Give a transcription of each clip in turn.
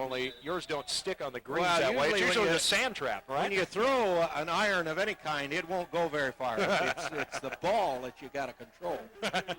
only yours don't stick on the greens Well, that way. It's usually usually a sand trap, right? When you throw an iron of any kind, it won't go very far. It's the ball that you got to control.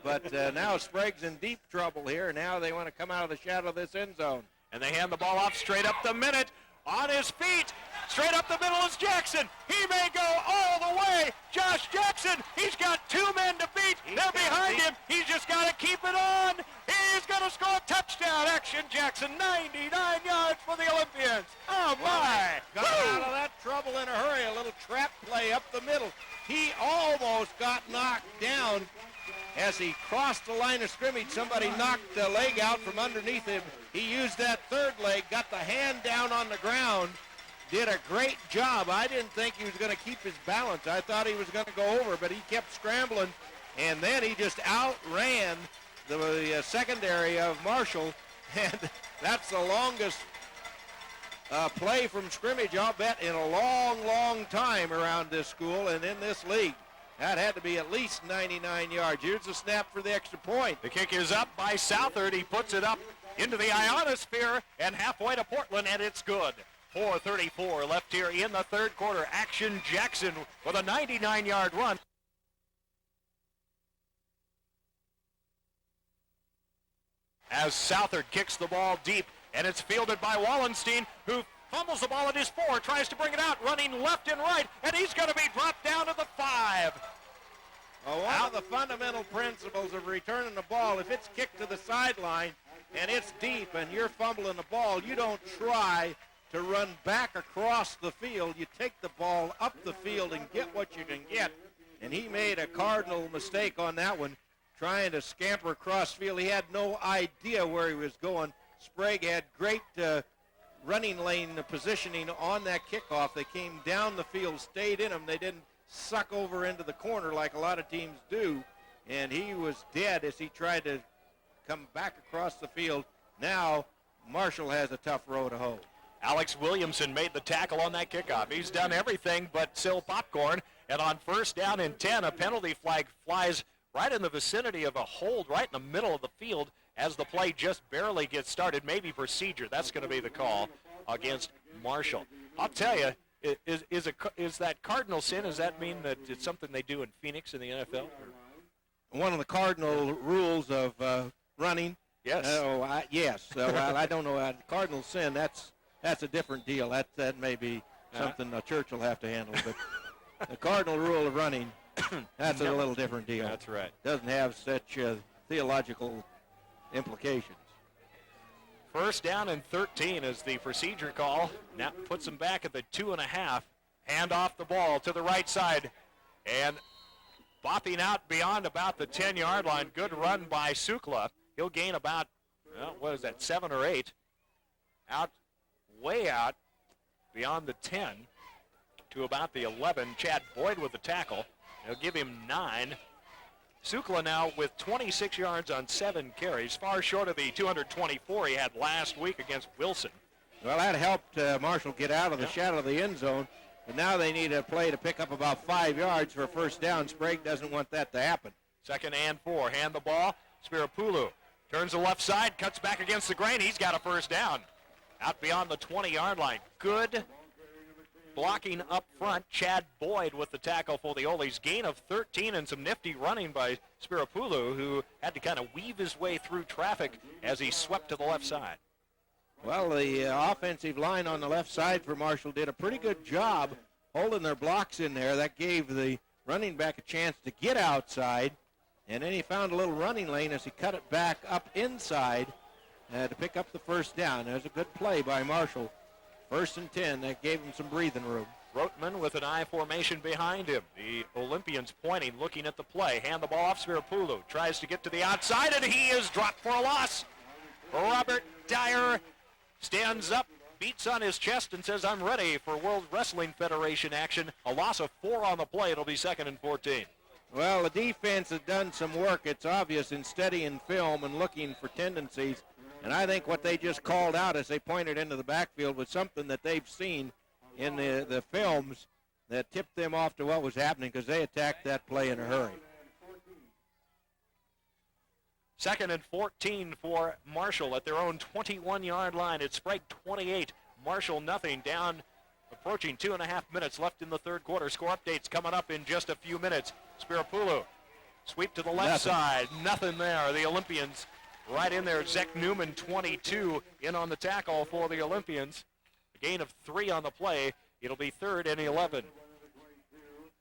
But now Sprague's in deep trouble here. Now they want to come out of the shadow of this end zone. And they hand the ball off straight up the minute. On his feet, straight up the middle is Jackson. He may go all the way. Josh Jackson, he's got two men to beat. They're behind him. He's just got to keep it on. He's going to score a touchdown. Action Jackson, 99 yards for the Olympians. Oh, my. Got out of that trouble in a hurry. A little trap play up the middle. He almost got knocked down as he crossed the line of scrimmage. Somebody knocked the leg out from underneath him. He used that third leg, got the hand down on the ground, did a great job. I didn't think he was going to keep his balance. I thought he was going to go over, but he kept scrambling, and then he just outran the secondary of Marshall, and that's the longest play from scrimmage, I'll bet, in a long, long time around this school and in this league. That had to be at least 99 yards. Here's the snap for the extra point. The kick is up by Southard. He puts it up into the ionosphere and halfway to Portland, and it's good. 4:34 left here in the third quarter. Action Jackson with a 99-yard run. As Southard kicks the ball deep, and it's fielded by Wallenstein, who fumbles the ball at his 4, tries to bring it out, running left and right, and he's going to be dropped down to the 5. Well, one of the fundamental principles of returning the ball, if it's kicked to the sideline and it's deep and you're fumbling the ball, you don't try to run back across the field. You take the ball up the field and get what you can get. And he made a cardinal mistake on that one, trying to scamper across field. He had no idea where he was going. Sprague had great running lane positioning on that kickoff. They came down the field, stayed in them. They didn't suck over into the corner like a lot of teams do. And he was dead as he tried to come back across the field. Now Marshall has a tough row to hoe. Alex Williamson made the tackle on that kickoff. He's done everything but sell popcorn. And on first down and 10, a penalty flag flies right in the vicinity of a hold right in the middle of the field as the play just barely gets started. Maybe procedure. That's going to be the call against Marshall. I'll tell you, is that cardinal sin? Does that mean that it's something they do in Phoenix in the NFL? One of the cardinal rules of running. Yes. Yes. Well, I don't know. Cardinal sin, that's a different deal. That may be something the church will have to handle. But the cardinal rule of running, that's a little different deal. That's right. Doesn't have such theological implications. First down and 13 is the procedure call. Now puts them back at the 2.5. Hand off the ball to the right side. And bopping out beyond about the 10-yard line. Good run by Sukla. He'll gain about, 7 or 8. Way out beyond the 10 to about the 11. Chad Boyd with the tackle. He'll give him 9. Sukla now with 26 yards on 7 carries, far short of the 224 he had last week against Wilson. Well, that helped Marshall get out of the shadow of the end zone, but now they need a play to pick up about 5 yards for a first down. Sprague doesn't want that to happen. 2nd and 4. Hand the ball. Spirapulu turns the left side, cuts back against the grain. He's got a first down. Out beyond the 20-yard line. Good blocking up front. Chad Boyd with the tackle for the Oles. Gain of 13 and some nifty running by Spirapulu, who had to kind of weave his way through traffic as he swept to the left side. Well, the offensive line on the left side for Marshall did a pretty good job holding their blocks in there. That gave the running back a chance to get outside, and then he found a little running lane as he cut it back up inside to pick up the first down. There's a good play by Marshall. 1st and 10, that gave him some breathing room. Rotman with an I formation behind him. The Olympians pointing, looking at the play. Hand the ball off. Spirapulu tries to get to the outside, and he is dropped for a loss. Robert Dyer stands up, beats on his chest, and says, I'm ready for World Wrestling Federation action. A loss of 4 on the play. It'll be 2nd and 14. Well, the defense has done some work. It's obvious in studying film and looking for tendencies. And I think what they just called out as they pointed into the backfield was something that they've seen in the films that tipped them off to what was happening, because they attacked that play in a hurry. Second and 14 for Marshall at their own 21-yard line. It's Sprague 28, Marshall nothing. Down approaching 2.5 minutes left in the third quarter. Score updates coming up in just a few minutes. Spirapoulou, sweep to the left side. Nothing there. The Olympians right in there. Zach Newman, 22, in on the tackle for the Olympians. A gain of 3 on the play. It'll be 3rd and 11.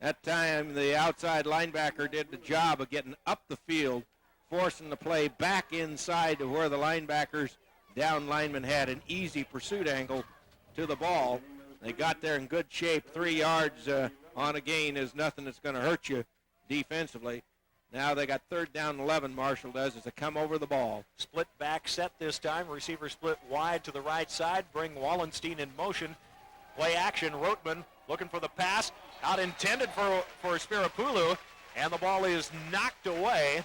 That time, the outside linebacker did the job of getting up the field, forcing the play back inside to where the linebackers, down linemen, had an easy pursuit angle to the ball. They got there in good shape. 3 yards on a gain is nothing that's going to hurt you defensively. Now they got 3rd down and 11, Marshall does, as they come over the ball. Split back set this time. Receiver split wide to the right side. Bring Wallenstein in motion. Play action. Rotman looking for the pass. Out intended for Spirapoulou. And the ball is knocked away.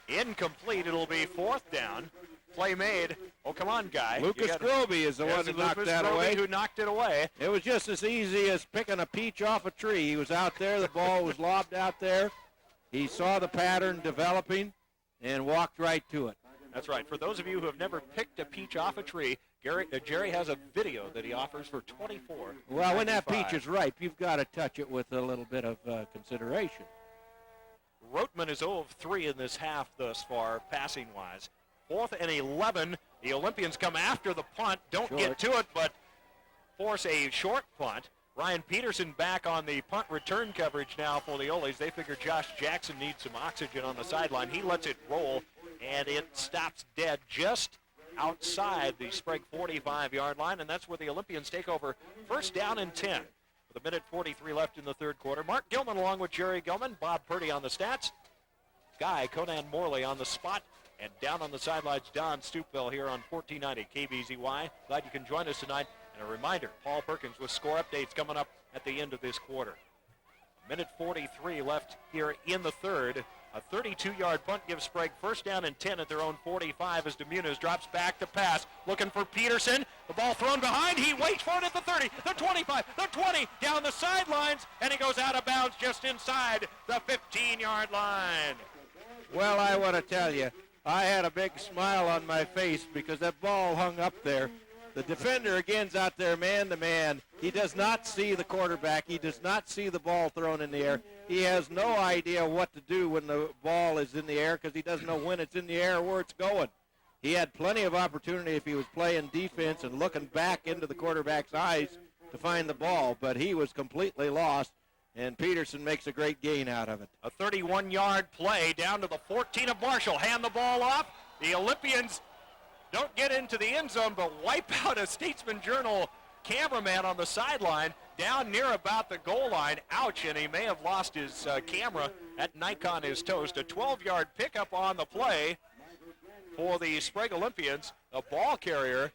Incomplete. It'll be 4th down. Play made. Oh, come on, guy. Lucas Groby is the one who knocked that away. Who knocked it away. It was just as easy as picking a peach off a tree. He was out there. The ball was lobbed out there. He saw the pattern developing and walked right to it. That's right. For those of you who have never picked a peach off a tree, Jerry has a video that he offers for $24. Well, when that peach is ripe, you've got to touch it with a little bit of consideration. Rotman is 0 of 3 in this half thus far, passing-wise. 4th and 11. The Olympians come after the punt. Don't get to it, but force a short punt. Ryan Peterson back on the punt return coverage now for the Oles. They figure Josh Jackson needs some oxygen on the sideline. He lets it roll, and it stops dead just outside the Sprague 45-yard line, and that's where the Olympians take over 1st down and 10. With 1:43 left in the third quarter. Mark Gilman along with Jerry Gilman, Bob Purdy on the stats, Guy Conan Morley on the spot, and down on the sidelines, Don Stupeville here on 1490 KBZY. Glad you can join us tonight. And a reminder, Paul Perkins with score updates coming up at the end of this quarter. 1:43 left here in the third. A 32-yard punt gives Sprague 1st down and 10 at their own 45 as DeMunis drops back to pass. Looking for Peterson. The ball thrown behind. He waits for it at the 30, the 25, the 20, down the sidelines, and he goes out of bounds just inside the 15-yard line. Well, I want to tell you, I had a big smile on my face because that ball hung up there. The defender, again's out there man-to-man. He does not see the quarterback. He does not see the ball thrown in the air. He has no idea what to do when the ball is in the air because he doesn't know when it's in the air or where it's going. He had plenty of opportunity if he was playing defense and looking back into the quarterback's eyes to find the ball, but he was completely lost, and Peterson makes a great gain out of it. A 31-yard play down to the 14 of Marshall. Hand the ball off. The Olympians don't get into the end zone, but wipe out a Statesman Journal cameraman on the sideline down near about the goal line. Ouch, and he may have lost his camera. That Nikon is toast. A 12-yard pickup on the play for the Sprague Olympians. The ball carrier,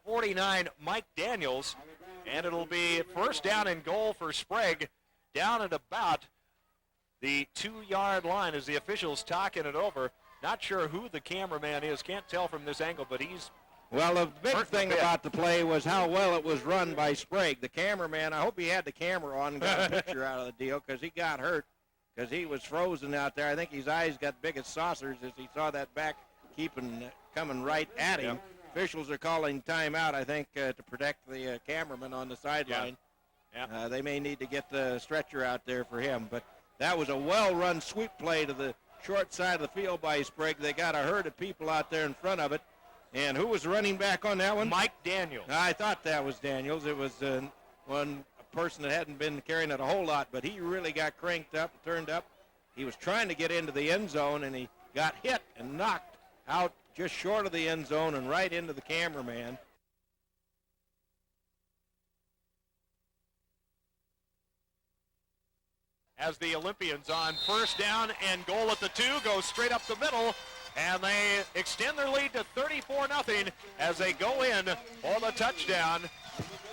49, Mike Daniels, and it'll be 1st down and goal for Sprague down at about the 2-yard line as the officials talking it over. Not sure who the cameraman is. Can't tell from this angle, but he's... Well, the big thing about the play was how well it was run by Sprague. The cameraman, I hope he had the camera on and got a picture out of the deal because he got hurt because he was frozen out there. I think his eyes got big as saucers as he saw that back coming right at him. Yep. Officials are calling timeout, I think, to protect the cameraman on the sideline. Yeah. They may need to get the stretcher out there for him. But that was a well-run sweep play to the short side of the field by Sprague. They got a herd of people out there in front of it. And who was running back on that one? Mike Daniels. I thought that was Daniels. It was one person that hadn't been carrying it a whole lot, but he really got cranked up and turned up. He was trying to get into the end zone, and he got hit and knocked out just short of the end zone and right into the cameraman. As the Olympians on 1st down and goal at the 2 go straight up the middle, and they extend their lead to 34-0 as they go in for the touchdown.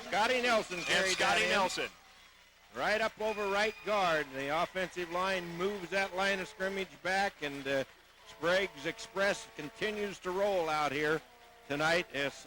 Scotty Nelson carried Scotty Nelson. Right up over right guard. The offensive line moves that line of scrimmage back, and Sprague's Express continues to roll out here tonight as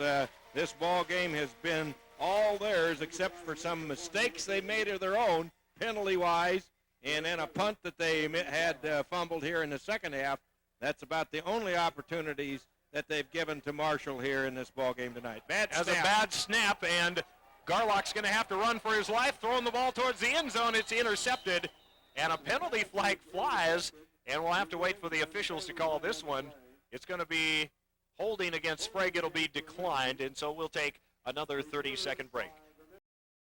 this ball game has been all theirs except for some mistakes they made of their own penalty-wise, and then a punt that they had fumbled here in the second half. That's about the only opportunities that they've given to Marshall here in this ball game tonight. Bad As snap. a bad snap, and Garlock's going to have to run for his life, throwing the ball towards the end zone. It's intercepted, and a penalty flag flies, and we'll have to wait for the officials to call this one. It's going to be holding against Sprague. It'll be declined, and so we'll take another 30-second break.